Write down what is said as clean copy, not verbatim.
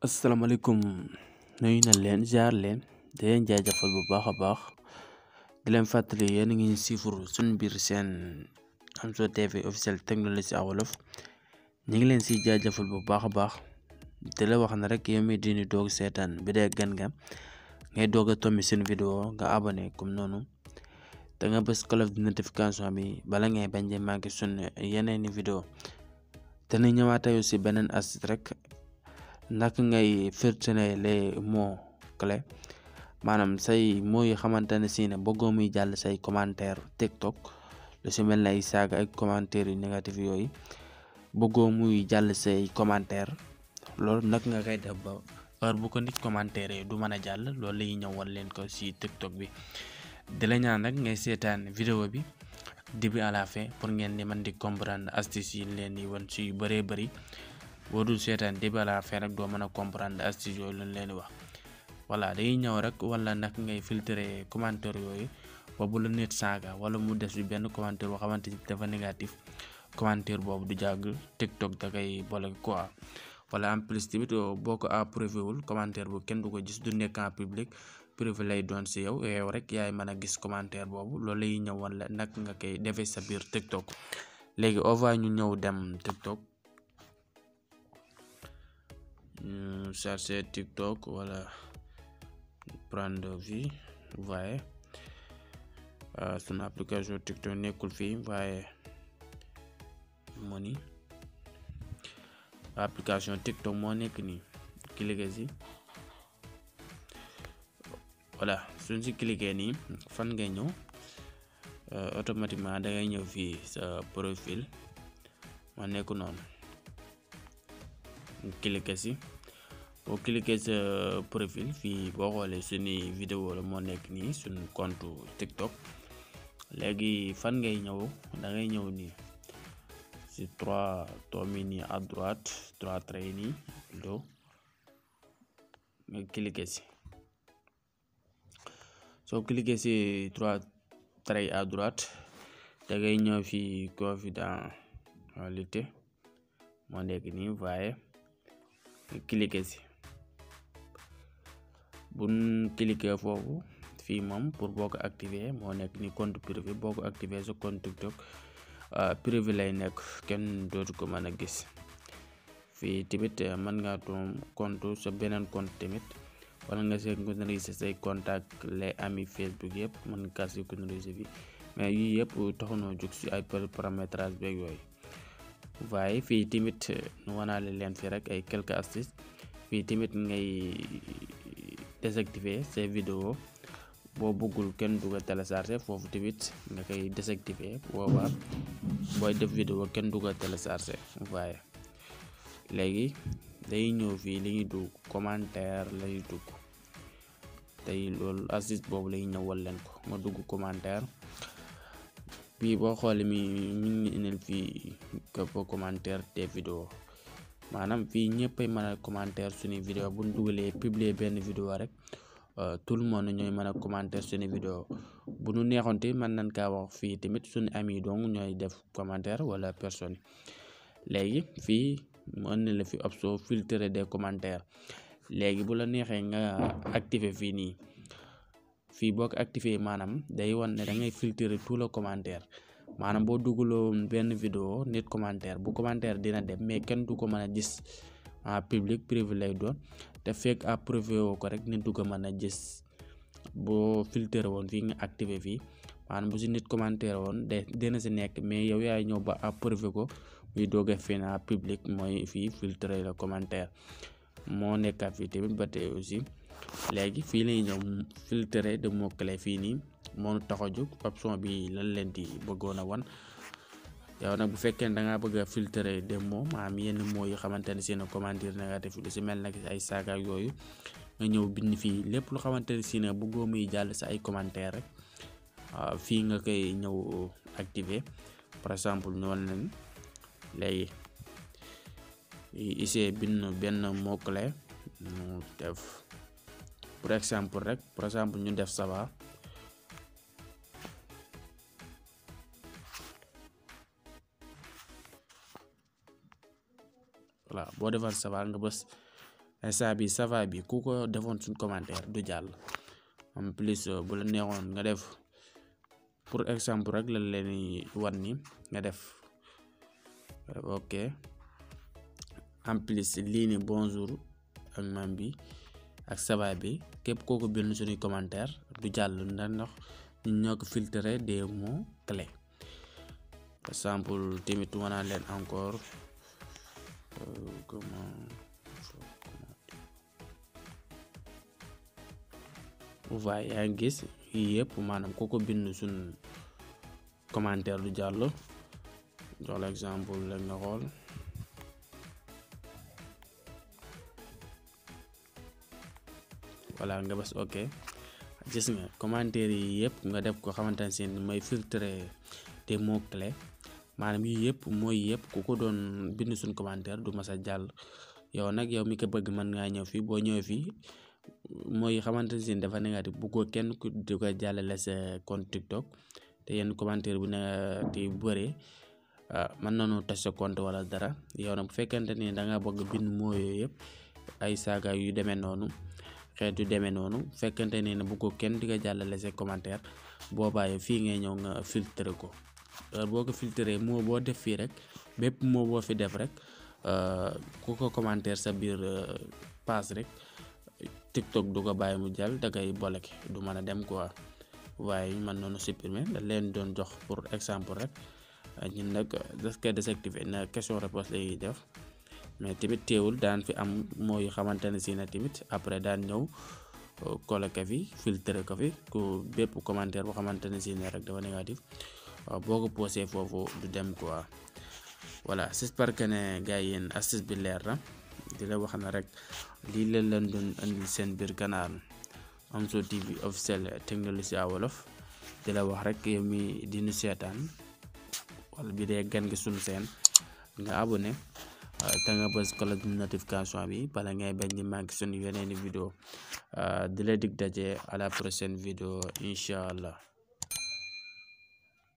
asalaamaaleykum nuyu na leen ziar leen di leen jaajëfal bu baax a baax di leen fàttali yéen a ngi siifur suñu biir seen Amzo TV officiel technologie en wolof ñu ngi leen si jaajëfal bu baax a baax di la wax na rek yow mi dini doog seetaan bi dee gan nga ngay doog a tombi seen vidéo nga abonné comme noonu da nga bës cloche de notification bi bala ngay bañ di manqué suñu yeneeni vidéo te na ñëwaat si beneen astuce rek naka ngay filtrer les mots clés maanaam say mots yi xamante ne si ne bëggoo muy jàll say commentaire TikTok lu si mel ne ay saaga ak commentaire yu négatif yooyu bëggoo muy jàll say commentaire loolu nag nga koy def ba heure bu ko nit commentaire du mën a jàll loolu lay ñëw wan leen ko si TikTok bi di la ñaan nag ngay seetaan vidéo bi début à la fin pour ngeen di mën di comprendre astuce yi leen di wan si yu bëree bëri boo dul seetaan début à la fin rek doo mën a comprendre astuce yooyu lañ leen di wax voilà day ñëw rek wala nag ngay filtrer commentaire yooyu ba bu la nit saaga wala mu def si benn commentaire boo xamante ni dafa négatif commentaire boobu du jàgg TikTok da koy boole quoi wala en plus tamit boo ko approuvé wul commentaire bu kenn du ko gis du nekk en public privé lay doon si yow rek yaay mën a gis commentaire boobu loolu lay ñëw wan la nag nga koy defee sa biir TikTok léegi on va ñu ñëw dem TikTok. Chercher TikTok wala prendre vie voyez son application TikTok nekkul fii voyez money application TikTok moo nekk nii cliquer si voilà suñ si cliquer nii fan ngay ñëw automatiquement da ngay ñëw fii sa profil moo nekk noonu cliquer si boo cliquer sa profil fii boo xoolee suñuy vidéo la moo nekk nii suñu compte TikTok léegi fan ngay ñëw da ngay ñëw nii si trois tomi nii à droite trois traits nii do nga cliquer si soo cliquer si trois traits à droite da ngay ñëw fii confidentialité moo nekk nii voyez cliquer si bun cliquer foofu fii moom pour boo ko activer moo nekk ni compte privé boo ko activer sa compte TikTok privé lay nekk kenn dootu ko mën a gis fii tamit mën nga doon compte sa beneen compte tamit wala nga synchroniser say contact les amis Facebook yëpp mën nga synchroniser bi mais yii yëpp taxunoo jóg si ay paramétrage beeg yooyu waaye fii tamit nu wanaale leen fi rek ay quelques astuces fii tamit ngay désactiver ces vidéos boo bëggul kenn du ko télécharger foofu tamit nga koy désactiver boobaa booy def vidéo kenn du ko télécharger waaye léegi day ñëw fii li ñuy dugg commentaire lay dugg tey loolu astuce boobu lay ñëwal leen ko nga dugg commentaire fii boo xoolee mi ngi indil fii ko commentaire des vidéos maanaam fii ñëppay mën a commentaire suñu vidéo bu ñu dugalee publier benn vidéo rek tout le monde ñooy mën a commentaire suñu vidéo bu ñu neexoon te mën nañ kaa wax fii tamit suñu ami donc ñooy def commentaire wala personne léegi fii mu indi la fi option filtrer des commentaires léegi bu la neexee nga activer fii nii fii boo ko activé maanaam day wan ne da ngay filtrer tout le commentaire maanaam boo dugaloo benn vidéo nit commentaire bu commentaire dina dem mais kenn du ko mën a gis en public privé lay doon te fekk approuvé woo ko rek nit du ko mën a gis boo filtrer woon fii nga activé fii maanaam bu si nit commentaire woon dina si nekk mais yow yaay ñëw ba approuvé ko muy doog a feeñ en public mooy fii filtrer le commentaire moo nekkaat fii tamit ba tey aussi léegi fii lay ñëw filtrer de mots clés fii nii moo tax a jóg option bi lan leen di bëggoon a wan yow nag bu fekkee ne da ngaa bëgg a filtrer des mots maanaam yenn mots yi xamante ne seen commentaire négatif lu si mel nag ay saaga yooyu nga ñëw bind fii lépp lu xamante ne si ne bëggoo muy jàll sa ay commentaire rek fii nga koy ñëw activer par exemple ñu wan leen léegi ici bind benn mot clé ñu def par exemple ñu def ça va voilà boo defar ça va nga bës instant bi ça va bi ku ko defoon suñ commentaire du jàll. En plus bu la neexoon nga def pour exemple rek la leen wan ni nga def ok en plus lii ni bonjour ak mam bi ak ça va bi képp kooku bind suñuy commentaire du jàll ndax ñu ñoo ko filtrer des mots clés. Par exemple tamit wanaa leen encore comment waaye yaa ngi gis yii yëpp maanaam ku ko bind suñ commentaire du jàll. jox la exemple la nga xool voilà nga bës ok gis nga commentaire yi yëpp nga def ko xamante ne si may filtrer des mots clés maanaam yii yëpp mooy yëpp ku ko doon bind suñ commentaire du mas a jàll. yow nag yow mi ko bëgg mën ngaa ñëw fii boo ñëwee fii mooy xamante ne si dafa négatif bëggoo kenn ku di ko jàllale sa compte TikTok te yenn commentaire bu négatif bëree mën nañu tas sa compte wala dara. yow nag bu fekkente ni da nga bëgg bind moo yooyu yëpp ay saaga yu demee noonu xeet yu demee noonu fekkente ni ne bëggoo kenn di ko jàllale sa commentaire boobaa fii ngay ñëw nga filtre ko. boo ko filtré moo boo def fii rek bépp moo boo fi def rek ku ko commentaire sa biir page rek TikTok du ko bàyyi mu jàll da koy bloqué du mën a dem quoi. waaye mën nañu supprimer da leen doon jox pour exemple rek ñun nag das koy désactiver na question réponse lay def mais tamit teewul daan fi am mooy xamante ne si na tamit après daan ñëw coller ko fi filtre ko fi ku bépp commentaire boo xamante ne si ne rek dafa négatif boo ko posé foofu du dem quoi. voilà j'espère que ne gars yi yéen astuce bi leer na di la wax na rek lii leen leen doon andil seen biir canal Amzo TV officiel technologie à wolof di la wax rek yow mi di nu seetaan wala bi dee gan gi suñu seen nga abonné te nga bës cloche de notification bi bala ngay bañ ni manqué suñu yeneeni vidéo di la dig daje à la prochaine vidéo incha allah.